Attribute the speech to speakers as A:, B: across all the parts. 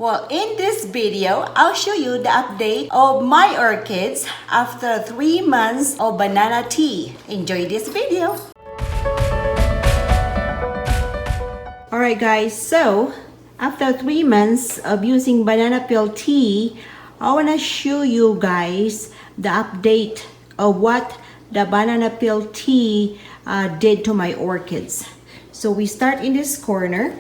A: Well, in this video, I'll show you the update of my orchids after 3 months of banana tea. Enjoy this video. Alright guys, so after 3 months of using banana peel tea, I want to show you guys the update of what the banana peel tea did to my orchids. So we start in this corner.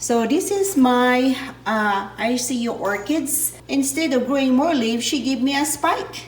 A: So this is my ICU orchids. Instead of growing more leaves, she gave me a spike.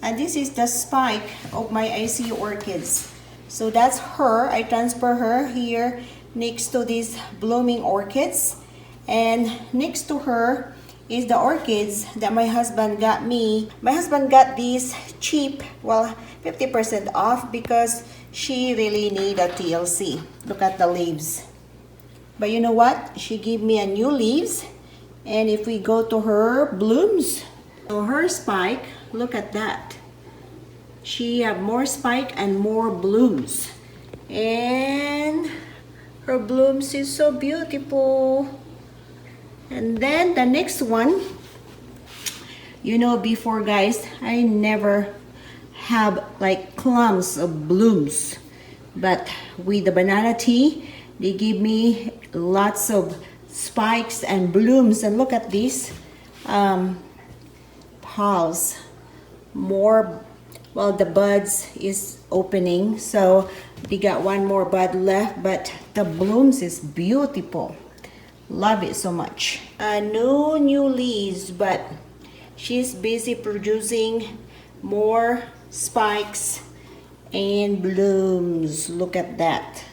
A: And this is the spike of my ICU orchids. So that's her. I transfer her here next to these blooming orchids. And next to her is the orchids that my husband got me. My husband got these cheap, well, 50% off because she really need a TLC. Look at the leaves. But you know what? She gave me a new leaves. And if we go to her blooms, so her spike, look at that. She have more spike and more blooms. And her blooms is so beautiful. And then the next one, you know, before guys, I never have like clumps of blooms. But with the banana tea, they give me lots of spikes and blooms. And look at these pulse. More, well, the buds is opening. So we got one more bud left, but the blooms is beautiful. Love it so much. No new leaves, but she's busy producing more spikes and blooms. Look at that.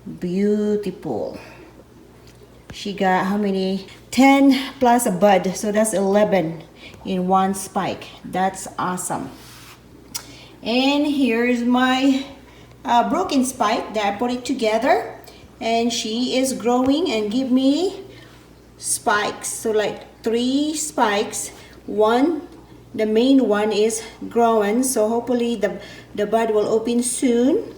A: Beautiful. She got how many? 10 plus a bud, so that's 11 in one spike. That's awesome. And here's my broken spike that I put it together, and she is growing and give me spikes. So like 3 spikes. One, the main one is growing, so hopefully the bud will open soon.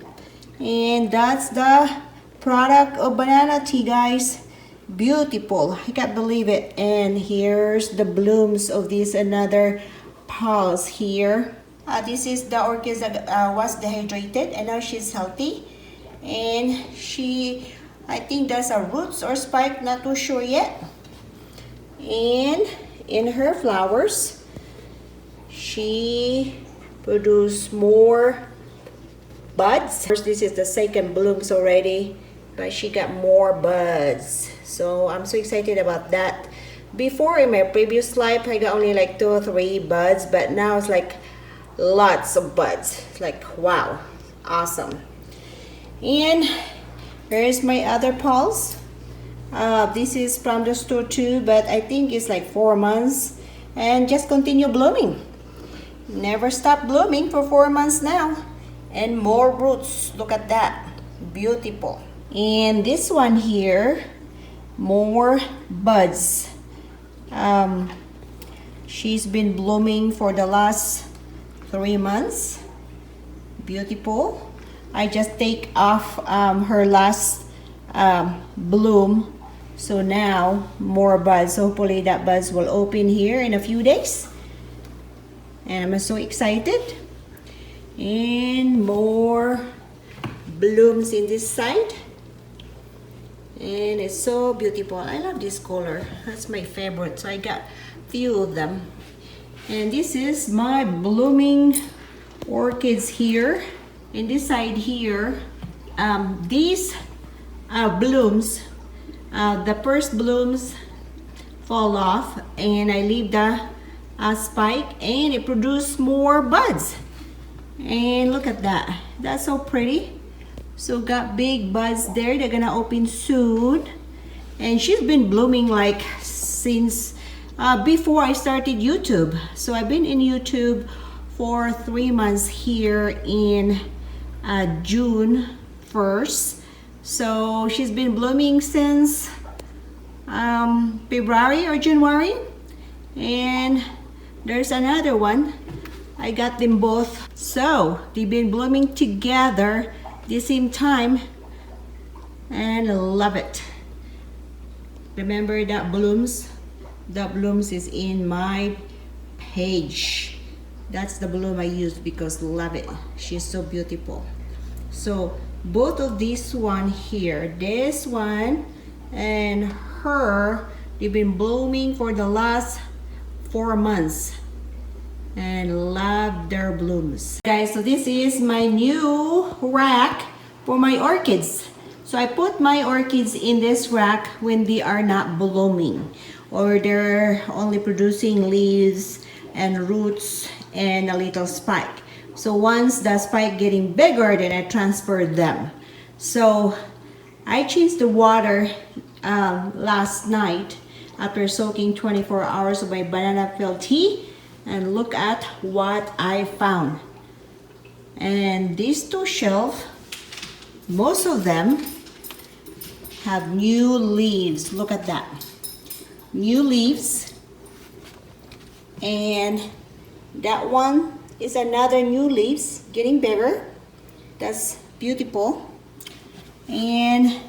A: And that's the product of banana tea, guys. Beautiful. I can't believe it. And here's the blooms of this another pulse here. This is the orchid that was dehydrated, and now she's healthy. And she, I think that's a roots or spike, not too sure yet. And in her flowers, she produced more buds. This is the second blooms already, but she got more buds. So I'm so excited about that. Before, in my previous life, I got only like 2 or 3 buds, but now it's like lots of buds. It's like, wow, awesome. And here's my other pulse. This is from the store too, but I think it's like 4 months and just continue blooming. Never stop blooming for 4 months now. And more roots. Look at that. Beautiful. And this one here, more buds. She's been blooming for the last 3 months. Beautiful. I just take off her last bloom. So now more buds. Hopefully that buds will open here in a few days. And I'm so excited. And more blooms in this side, and it's so beautiful. I love this color. That's my favorite, so I got few of them. And this is my blooming orchids here. In this side here, these blooms, the first blooms fall off, and I leave the spike, and it produced more buds. And look at that. That's so pretty. So got big buds there. They're gonna open soon. And she's been blooming like since before I started YouTube. So I've been in YouTube for 3 months here in June 1st. So she's been blooming since February or January. And there's another one. I got them both. So they've been blooming together the same time, and I love it. Remember that blooms the blooms is in my page. That's the bloom I used because love it. She's so beautiful. So both of these one here, this one and her, they've been blooming for the last 4 months and love their blooms. Guys, so this is my new rack for my orchids. So I put my orchids in this rack when they are not blooming or they're only producing leaves and roots and a little spike. So once the spike getting bigger, then I transfer them. So I changed the water last night after soaking 24 hours of my banana peel tea, and look at what I found. And these two shelves, most of them have new leaves. Look at that, new leaves. And that one is another new leaves getting bigger. That's beautiful. And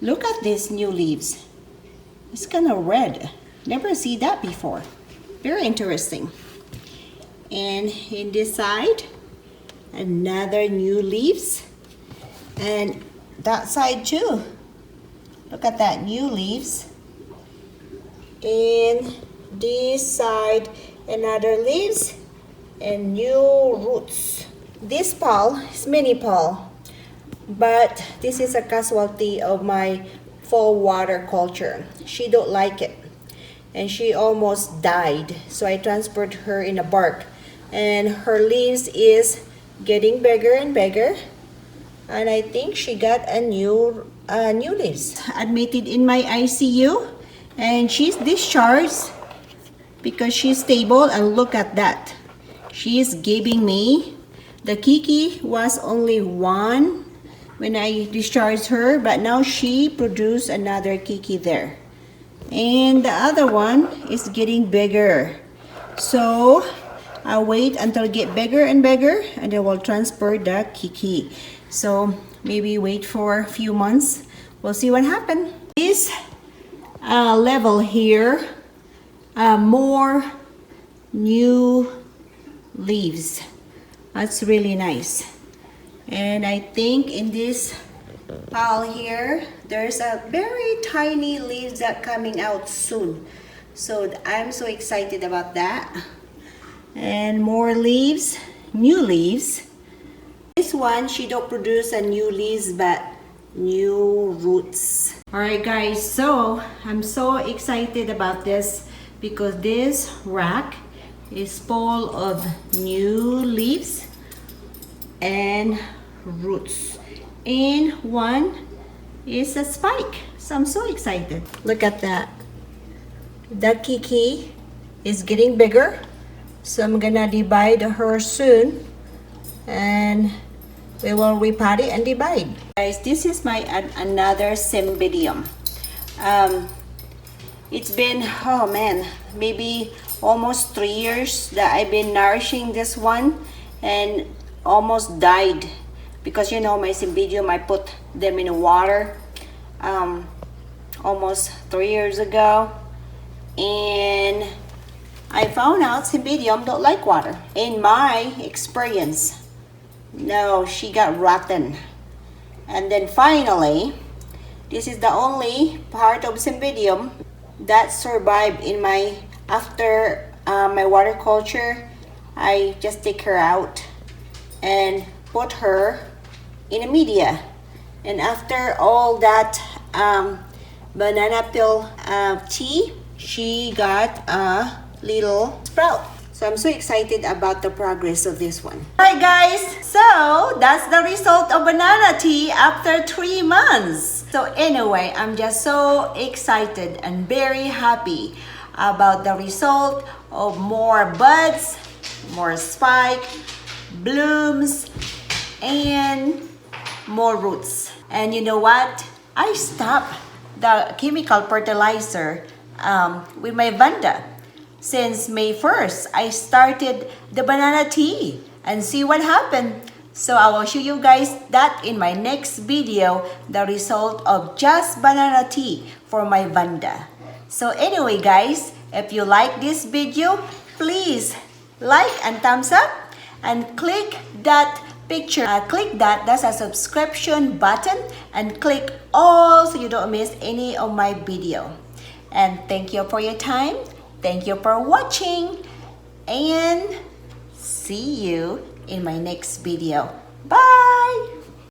A: look at these new leaves. It's kind of red. Never see that before. Very interesting. And in this side, another new leaves. And that side too. Look at that, new leaves. And this side, another leaves and new roots. This pal is mini pal, but this is a casualty of my fall water culture. She don't like it and she almost died, so I transferred her in a bark, and her leaves is getting bigger and bigger, and I think she got a new leaves. Admitted in my ICU, and she's discharged because she's stable. And look at that, she's giving me, the Kiki was only one when I discharged her, but now she produced another Kiki there, and the other one is getting bigger. So I'll wait until it get bigger and bigger, and then we'll transfer the Kiki. So maybe wait for a few months, we'll see what happens. This level here, more new leaves. That's really nice. And I think in this pile here, there's a very tiny leaves that coming out soon. So I'm so excited about that. And more leaves, new leaves. This one, she don't produce a new leaves, but new roots. Alright guys, so I'm so excited about this because this rack is full of new leaves and roots, and one is a spike. So I'm so excited. Look at that. That Kiki is getting bigger, so I'm gonna divide her soon, and we will repot it and divide. Guys, this is my another cymbidium. It's been, oh man, maybe almost 3 years that I've been nourishing this one, and almost died because, you know, my cymbidium, I put them in water almost 3 years ago, and I found out cymbidium don't like water. In my experience, no, she got rotten. And then finally, this is the only part of cymbidium that survived in my, after my water culture. I just take her out and put her in a media, and after all that banana peel tea, she got a little sprout. So I'm so excited about the progress of this one. Alright guys, so that's the result of banana tea after 3 months. So anyway, I'm just so excited and very happy about the result of more buds, more spike, blooms, and more roots. And you know what? I stopped the chemical fertilizer with my Vanda. Since May 1st, I started the banana tea and see what happened. So I will show you guys that in my next video, the result of just banana tea for my Vanda. So anyway guys, If you like this video, please like and thumbs up and click that picture. Click that's a subscription button and click all so you don't miss any of my video. And thank you for your time. Thank you for watching. And see you in my next video. Bye!